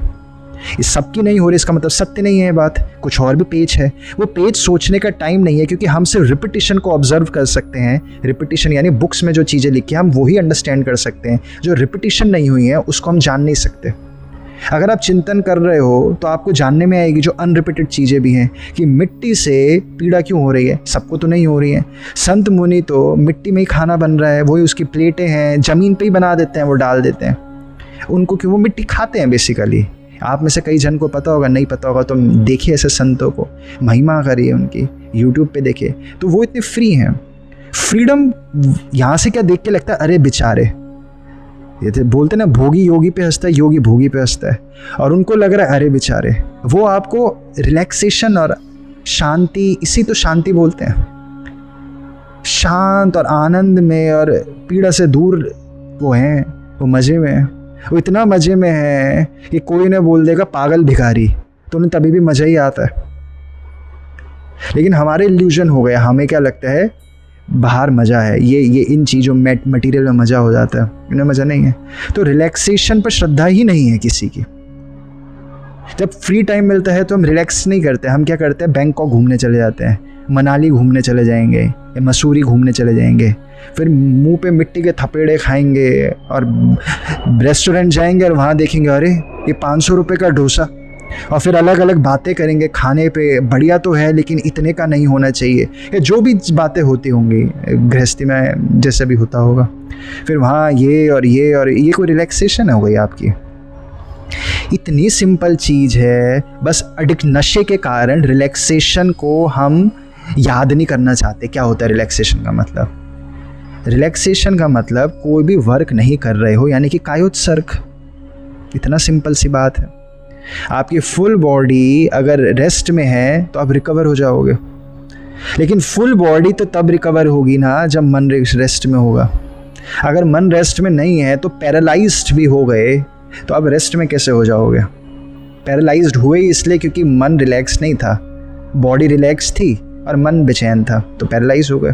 इस सबकी नहीं हो रही, इसका मतलब सत्य नहीं है बात, कुछ और भी पेज है। वो पेज सोचने का टाइम नहीं है, क्योंकि हम सिर्फ रिपीटिशन को ऑब्जर्व कर सकते हैं। रिपीटिशन यानी बुक्स में जो चीज़ें लिखी हैं हम वही अंडरस्टैंड कर सकते हैं। जो रिपीटिशन नहीं हुई है उसको हम जान नहीं सकते। अगर आप चिंतन कर रहे हो तो आपको जानने में आएगी जो अनरिपीटेड चीज़ें भी हैं कि मिट्टी से पीड़ा क्यों हो रही है। सबको तो नहीं हो रही है। संत मुनि तो मिट्टी में ही खाना बन रहा है, वही उसकी प्लेटें हैं, ज़मीन पे ही बना देते हैं, वो डाल देते हैं। उनको क्यों, वो मिट्टी खाते हैं बेसिकली। आप में से कई जन को पता होगा, नहीं पता होगा तो देखिए ऐसे संतों को, महिमा करिए उनकी, यूट्यूब पे देखिए, तो वो इतने फ्री हैं। फ्रीडम यहाँ से क्या देख के लगता है, अरे बेचारे, ये तो बोलते ना भोगी योगी पे हंसता है, योगी भोगी पे हंसता है, और उनको लग रहा है अरे बेचारे। वो आपको रिलैक्सेशन और शांति, इसी तो शांति बोलते हैं, शांत और आनंद में और पीड़ा से दूर वो हैं, वो मज़े में हैं। वो इतना मज़े में है कि कोई ने बोल देगा पागल भिखारी, तो उन्हें तभी भी मज़ा ही आता है। लेकिन हमारे इल्यूजन हो गया, हमें क्या लगता है बाहर मज़ा है, ये इन चीज़ों में मटेरियल में मज़ा हो जाता है, इन्हें मज़ा नहीं है। तो रिलैक्सेशन पर श्रद्धा ही नहीं है किसी की। जब फ्री टाइम मिलता है तो हम रिलैक्स नहीं करते, हम क्या करते हैं, बैंकॉक घूमने चले जाते हैं, मनाली घूमने चले जाएंगे या मसूरी घूमने चले जाएंगे, फिर मुंह पे मिट्टी के थपेड़े खाएंगे और रेस्टोरेंट जाएंगे और वहाँ देखेंगे अरे ये 500 रुपये का डोसा, और फिर अलग अलग बातें करेंगे खाने पे, बढ़िया तो है लेकिन इतने का नहीं होना चाहिए, या जो भी बातें होती होंगी गृहस्थी में जैसे भी होता होगा। फिर वहाँ ये कोई रिलैक्सेशन हो गई आपकी। इतनी सिंपल चीज़ है, बस नशे के कारण रिलैक्सेशन को हम याद नहीं करना चाहते। क्या होता है रिलैक्सेशन का मतलब? रिलैक्सेशन का मतलब कोई भी वर्क नहीं कर रहे हो, यानी कि कायोत्सर्ग। इतना सिंपल सी बात है। आपकी फुल बॉडी अगर रेस्ट में है तो आप रिकवर हो जाओगे, लेकिन फुल बॉडी तो तब रिकवर होगी ना जब मन रेस्ट में होगा। अगर मन रेस्ट में नहीं है तो पैरालाइज्ड भी हो गए तो अब रेस्ट में कैसे हो जाओगे? पैरालाइज्ड हुए इसलिए क्योंकि मन रिलैक्स नहीं था, बॉडी रिलैक्स थी और मन बेचैन था, तो पैरालाइज हो गए।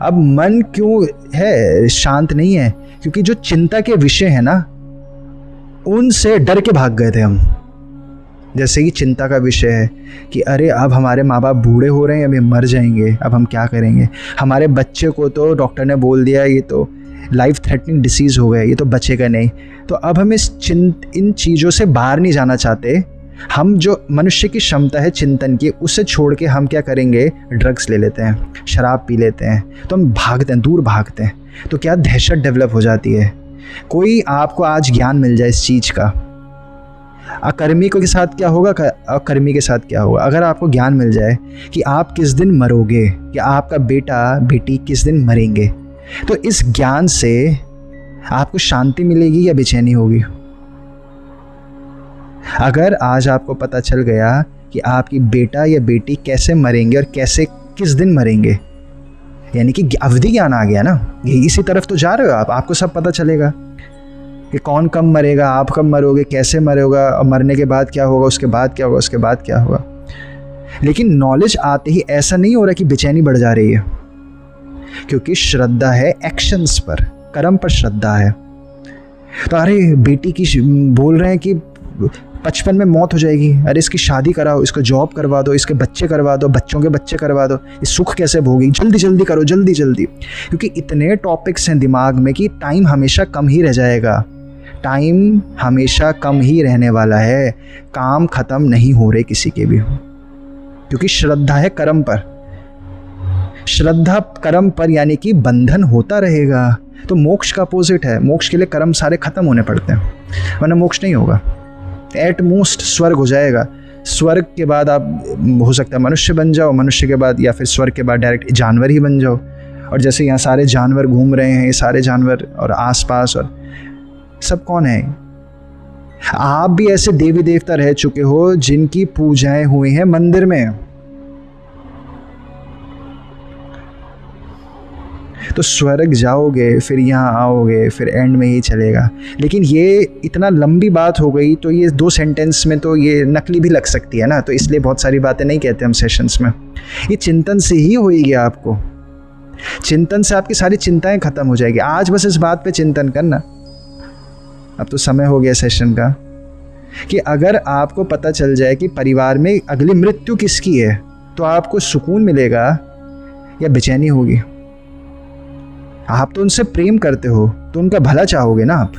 अब मन क्यों है शांत नहीं है? क्योंकि जो चिंता के विषय है ना, उनसे डर के भाग गए थे हम। जैसे कि चिंता का विषय है कि अरे अब हमारे माँ बाप बूढ़े हो रहे हैं, अभी मर जाएंगे, अब हम क्या करेंगे? हमारे बच्चे को तो डॉक्टर ने बोल दिया ये तो लाइफ थ्रेटनिंग डिसीज़ हो गया, ये तो बचेगा नहीं। तो अब हम इन चीज़ों से बाहर नहीं जाना चाहते। हम जो मनुष्य की क्षमता है चिंतन की, उसे छोड़ के हम क्या करेंगे, ड्रग्स ले लेते हैं, शराब पी लेते हैं, तो हम भागते हैं, दूर भागते हैं। तो क्या दहशत डेवलप हो जाती है। कोई आपको आज ज्ञान मिल जाए इस चीज़ का, अकर्मी के साथ क्या होगा, अकर्मी के साथ क्या होगा? अगर आपको ज्ञान मिल जाए कि आप किस दिन मरोगे या आपका बेटा बेटी किस दिन मरेंगे, तो इस ज्ञान से आपको शांति मिलेगी या बेचैनी होगी? अगर आज आपको पता चल गया कि आपकी बेटा या बेटी कैसे मरेंगे और कैसे किस दिन मरेंगे, यानी कि अवधि ज्ञान आ गया ना, ये इसी तरफ तो जा रहे हो आप। आपको सब पता चलेगा कि कौन कब मरेगा, आप कब मरोगे, कैसे मरोगा, और मरने के बाद क्या होगा, उसके बाद क्या होगा, उसके बाद क्या होगा। लेकिन नॉलेज आते ही ऐसा नहीं हो रहा कि बेचैनी बढ़ जा रही है, क्योंकि श्रद्धा है एक्शंस पर, कर्म पर श्रद्धा है। तो अरे बेटी की बोल रहे हैं कि 55 में मौत हो जाएगी, अरे इसकी शादी कराओ, इसको जॉब करवा दो, इसके बच्चे करवा दो, बच्चों के बच्चे करवा दो, ये सुख कैसे भोगी, जल्दी जल्दी करो, जल्दी जल्दी। क्योंकि इतने टॉपिक्स हैं दिमाग में कि टाइम हमेशा कम ही रह जाएगा, टाइम हमेशा कम ही रहने वाला है, काम ख़त्म नहीं हो रहे किसी के भी। क्योंकि श्रद्धा है कर्म पर, श्रद्धा कर्म पर, यानी कि बंधन होता रहेगा। तो मोक्ष का अपोजिट है, मोक्ष के लिए कर्म सारे खत्म होने पड़ते हैं, वरना मोक्ष नहीं होगा। एट मोस्ट स्वर्ग हो जाएगा, स्वर्ग के बाद आप हो सकता है मनुष्य बन जाओ, मनुष्य के बाद या फिर स्वर्ग के बाद डायरेक्ट जानवर ही बन जाओ। और जैसे यहाँ सारे जानवर घूम रहे हैं, ये सारे जानवर और आसपास और सब कौन है? आप भी ऐसे देवी देवता रह चुके हो जिनकी पूजाएं हुई हैं मंदिर में। तो स्वर्ग जाओगे, फिर यहाँ आओगे, फिर एंड में ही चलेगा। लेकिन ये इतना लंबी बात हो गई, तो ये 2 सेंटेंस में तो ये नकली भी लग सकती है ना, तो इसलिए बहुत सारी बातें नहीं कहते हम सेशंस में। ये चिंतन से ही होएगी, आपको चिंतन से आपकी सारी चिंताएं खत्म हो जाएगी। आज बस इस बात पे चिंतन करना। अब तो समय हो गया सेशन का कि अगर आपको पता चल जाए कि परिवार में अगली मृत्यु किसकी है, तो आपको सुकून मिलेगा या बेचैनी होगी? आप तो उनसे प्रेम करते हो, तो उनका भला चाहोगे ना आप।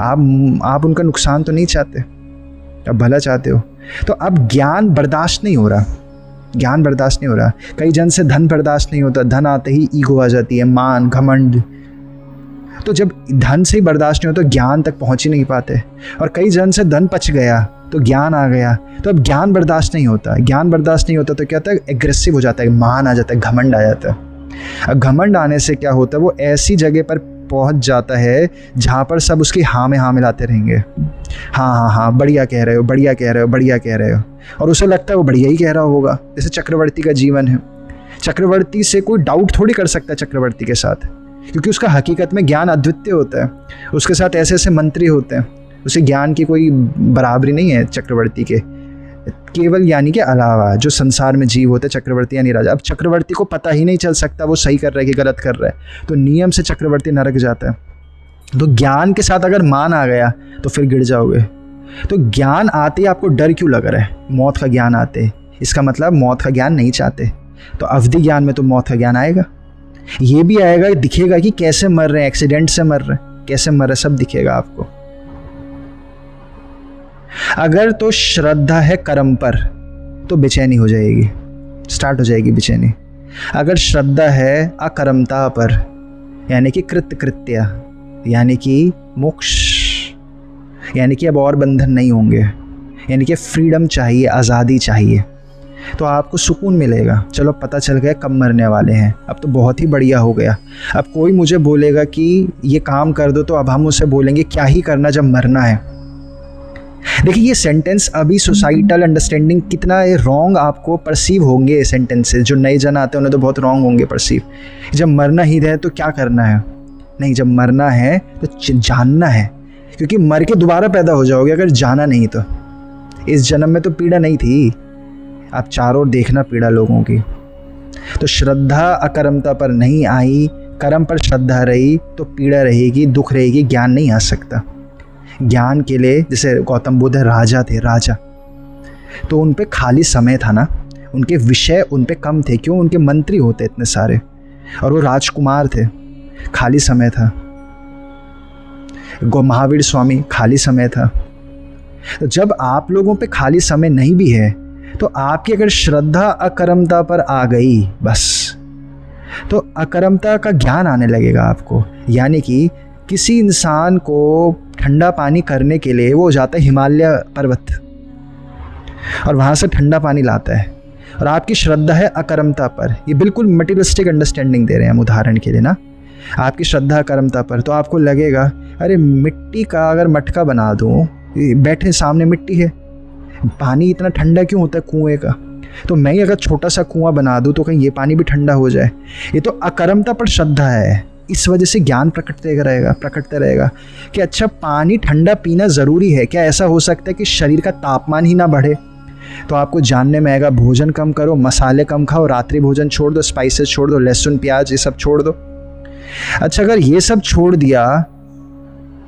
आप उनका नुकसान तो नहीं चाहते, आप भला चाहते हो। तो अब ज्ञान बर्दाश्त नहीं हो रहा, ज्ञान बर्दाश्त नहीं हो रहा। कई जन से धन बर्दाश्त नहीं होता, धन आते ही ईगो आ जाती है, मान घमंड। तो जब धन से ही बर्दाश्त नहीं होता तो ज्ञान तक पहुंच ही नहीं पाते। और कई जन से धन पच गया तो ज्ञान आ गया, तो अब ज्ञान बर्दाश्त नहीं होता। ज्ञान बर्दाश्त नहीं होता तो क्या होता है, एग्रेसिव हो जाता है, मान आ जाता है, घमंड आ जाता है। अब घमंड आने से क्या होता है, वो ऐसी जगह पर पहुंच जाता है जहाँ पर सब उसकी हाँ में हाँ मिलाते रहेंगे। हाँ हाँ हाँ, बढ़िया कह रहे हो, बढ़िया कह रहे हो, बढ़िया कह रहे हो। और उसे लगता है वो बढ़िया ही कह रहा होगा। जैसे चक्रवर्ती का जीवन है, चक्रवर्ती से कोई डाउट थोड़ी कर सकता है चक्रवर्ती के साथ, क्योंकि उसका हकीकत में ज्ञान अद्वितीय होता है। उसके साथ ऐसे ऐसे मंत्री होते हैं, उसे ज्ञान की कोई बराबरी नहीं है चक्रवर्ती के, केवल यानी के अलावा जो संसार में जीव होते हैं चक्रवर्ती यानी राजा। अब चक्रवर्ती को पता ही नहीं चल सकता वो सही कर रहा है कि गलत कर रहा है, तो नियम से चक्रवर्ती नरक जाता है। तो ज्ञान के साथ अगर मान आ गया तो फिर गिर जाओगे। तो ज्ञान आते ही आपको डर क्यों लग रहा है, मौत का ज्ञान आते, इसका मतलब मौत का ज्ञान नहीं चाहते। तो अवधि ज्ञान में तो मौत का ज्ञान आएगा, ये भी आएगा, दिखेगा कि कैसे मर रहे हैं, एक्सीडेंट से मर रहे हैं, कैसे मर रहे, सब दिखेगा आपको। अगर तो श्रद्धा है कर्म पर तो बेचैनी हो जाएगी, स्टार्ट हो जाएगी बेचैनी। अगर श्रद्धा है अकर्मता पर यानी कि कृत्य यानी कि मोक्ष, यानी कि अब और बंधन नहीं होंगे, यानी कि फ्रीडम चाहिए, आज़ादी चाहिए, तो आपको सुकून मिलेगा। चलो पता चल गया कब मरने वाले हैं, अब तो बहुत ही बढ़िया हो गया। अब कोई मुझे बोलेगा कि ये काम कर दो तो अब हम उसे बोलेंगे क्या ही करना जब मरना है। देखिए ये सेंटेंस अभी सोसाइटल अंडरस्टैंडिंग कितना रॉन्ग आपको परसीव होंगे, ये सेंटेंसेस जो नए जन आते हैं उन्हें तो बहुत रॉन्ग होंगे परसीव। जब मरना ही है तो क्या करना है, नहीं, जब मरना है तो जानना है, क्योंकि मर के दोबारा पैदा हो जाओगे अगर जाना नहीं तो। इस जन्म में तो पीड़ा नहीं थी, आप चारों ओर देखना पीड़ा लोगों की। तो श्रद्धा अकर्मता पर नहीं आई, कर्म पर श्रद्धा रही तो पीड़ा रहेगी, दुख रहेगी, ज्ञान नहीं आ सकता। ज्ञान के लिए जैसे गौतम बुद्ध राजा थे, राजा तो उन पे खाली समय था ना, उनके विषय उन पे कम थे, क्यों, उनके मंत्री होते इतने सारे और वो राजकुमार थे, खाली समय था। महावीर स्वामी खाली समय था। तो जब आप लोगों पे खाली समय नहीं भी है तो आपकी अगर श्रद्धा अकर्मता पर आ गई बस, तो अकर्मता का ज्ञान आने लगेगा आपको। यानी कि किसी इंसान को ठंडा पानी करने के लिए वो जाता है हिमालय पर्वत और वहाँ से ठंडा पानी लाता है, और आपकी श्रद्धा है अकर्मता पर। ये बिल्कुल मटेरियलिस्टिक अंडरस्टैंडिंग दे रहे हैं हम उदाहरण के लिए ना, आपकी श्रद्धा अकर्मता पर, तो आपको लगेगा अरे मिट्टी का अगर मटका बना दूँ, बैठे सामने मिट्टी है, पानी इतना ठंडा क्यों होता है कुएँ का, तो मैं ही अगर छोटा सा कुआं बना दूँ तो कहीं ये पानी भी ठंडा हो जाए। ये तो अकर्मता पर श्रद्धा है, इस वजह से ज्ञान प्रकटते रहेगा कि अच्छा पानी ठंडा पीना ज़रूरी है। क्या ऐसा हो सकता है कि शरीर का तापमान ही ना बढ़े? तो आपको जानने में आएगा भोजन कम करो, मसाले कम खाओ, रात्रि भोजन छोड़ दो, स्पाइसेस छोड़ दो, लहसुन प्याज ये सब छोड़ दो। अच्छा अगर ये सब छोड़ दिया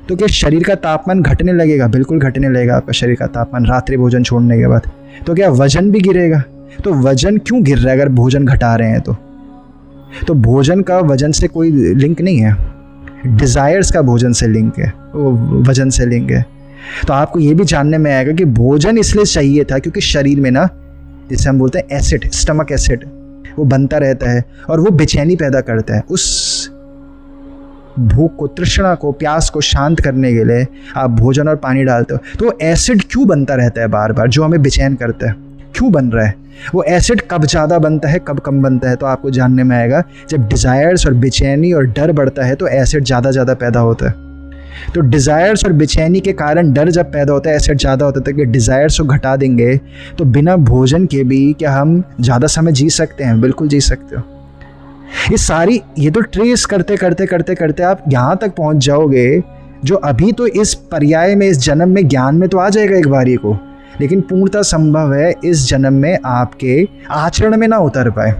तो क्या शरीर का तापमान घटने लगेगा? बिल्कुल घटने लगेगा आपका शरीर का तापमान रात्रि भोजन छोड़ने के बाद। तो क्या वजन भी गिरेगा? तो वजन क्यों गिर रहा है अगर भोजन घटा रहे हैं तो भोजन का वजन से कोई लिंक नहीं है, डिज़ायर्स का भोजन से लिंक है, वो वजन से लिंक है। तो आपको ये भी जानने में आएगा कि भोजन इसलिए चाहिए था क्योंकि शरीर में ना, जिसे हम बोलते हैं एसिड, स्टमक एसिड, वो बनता रहता है और वो बेचैनी पैदा करता है। उस भूख को, तृष्णा को, प्यास को शांत करने के लिए आप भोजन और पानी डालते हो। तो वो एसिड क्यों बनता रहता है बार बार, जो हमें बेचैन करता है, क्यों बन रहा है? वो एसिड कब ज़्यादा बनता है, कब कम बनता है? तो आपको जानने में आएगा जब डिज़ायर्स और बेचैनी और डर बढ़ता है तो एसिड ज़्यादा पैदा होता है। तो डिज़ायर्स और बेचैनी के कारण डर जब पैदा होता है, एसिड ज़्यादा होता है। तो डिज़ायर्स को घटा देंगे तो बिना भोजन के भी क्या हम ज़्यादा समय जी सकते हैं? बिल्कुल जी सकते हो। ये तो ट्रेस करते आप यहाँ तक पहुँच जाओगे जो अभी तो इस पर्याय में, इस जन्म में, ज्ञान में तो आ जाएगा एक बारी को, लेकिन पूर्णतः संभव है इस जन्म में आपके आचरण में ना उतर पाए,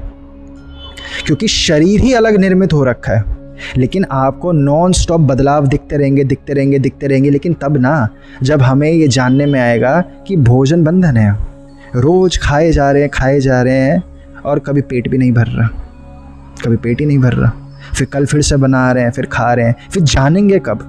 क्योंकि शरीर ही अलग निर्मित हो रखा है। लेकिन आपको नॉन स्टॉप बदलाव दिखते रहेंगे। लेकिन तब ना जब हमें ये जानने में आएगा कि भोजन बंधन है, रोज खाए जा रहे हैं और कभी पेट भी नहीं भर रहा, कभी पेट ही नहीं भर रहा, फिर कल फिर से बना रहे हैं, फिर खा रहे हैं, फिर जानेंगे कब?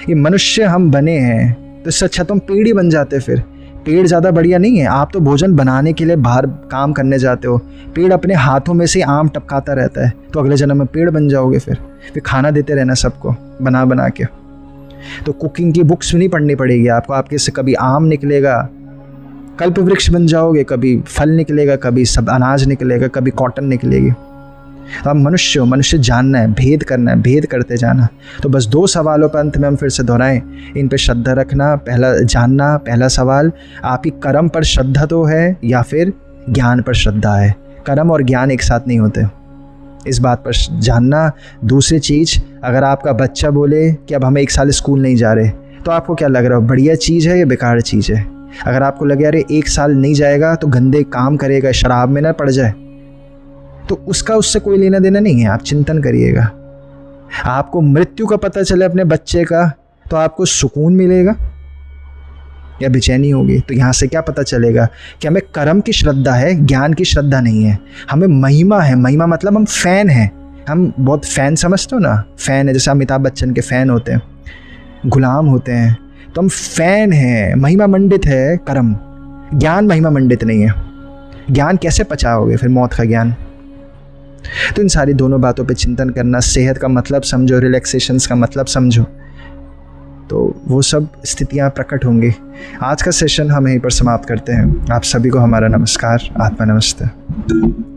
ये मनुष्य हम बने हैं तो इससे अच्छा तो हम पेड़ ही बन जाते। फिर पेड़ ज़्यादा बढ़िया नहीं है? आप तो भोजन बनाने के लिए बाहर काम करने जाते हो, पेड़ अपने हाथों में से आम टपकाता रहता है, तो अगले जन्म में पेड़ बन जाओगे। फिर खाना देते रहना सबको बना बना के। तो कुकिंग की बुक्स भी नहीं पढ़नी पड़ेगी आपको, आपके से कभी आम निकलेगा, कल्प वृक्ष बन जाओगे, कभी फल निकलेगा, कभी सब अनाज निकलेगा, कभी कॉटन निकलेगी। तो आप मनुष्य हो, मनुष्य जानना है, भेद करना है, भेद करते जाना। तो बस 2 सवालों पर अंत में हम फिर से दोहराएं, इन पे श्रद्धा रखना। पहला जानना, पहला सवाल, आपकी कर्म पर श्रद्धा तो है या फिर ज्ञान पर श्रद्धा है? कर्म और ज्ञान एक साथ नहीं होते, इस बात पर जानना। दूसरी चीज़, अगर आपका बच्चा बोले कि अब हमें 1 साल स्कूल नहीं जा रहे, तो आपको क्या लग रहा हो, बढ़िया चीज़ है या बेकार चीज़ है? अगर आपको लगे अरे 1 साल नहीं जाएगा तो गंदे काम करेगा, शराब में ना पड़ जाए, तो उसका उससे कोई लेना देना नहीं है। आप चिंतन करिएगा। आपको मृत्यु का पता चले अपने बच्चे का, तो आपको सुकून मिलेगा या बेचैनी होगी? तो यहाँ से क्या पता चलेगा कि हमें कर्म की श्रद्धा है, ज्ञान की श्रद्धा नहीं है। हमें महिमा है, महिमा मतलब हम फ़ैन हैं। हम बहुत फ़ैन समझते हो ना, फ़ैन है, जैसे अमिताभ बच्चन के फ़ैन होते हैं, गुलाम होते हैं, तो हम फ़ैन हैं। महिमा मंडित है कर्म, ज्ञान महिमा मंडित नहीं है। ज्ञान कैसे पचाओगे फिर, मौत का ज्ञान? तो इन सारी दोनों बातों पे चिंतन करना, सेहत का मतलब समझो, रिलैक्सेशंस का मतलब समझो, तो वो सब स्थितियाँ प्रकट होंगी। आज का सेशन हम यहीं पर समाप्त करते हैं। आप सभी को हमारा नमस्कार, आत्मा नमस्ते।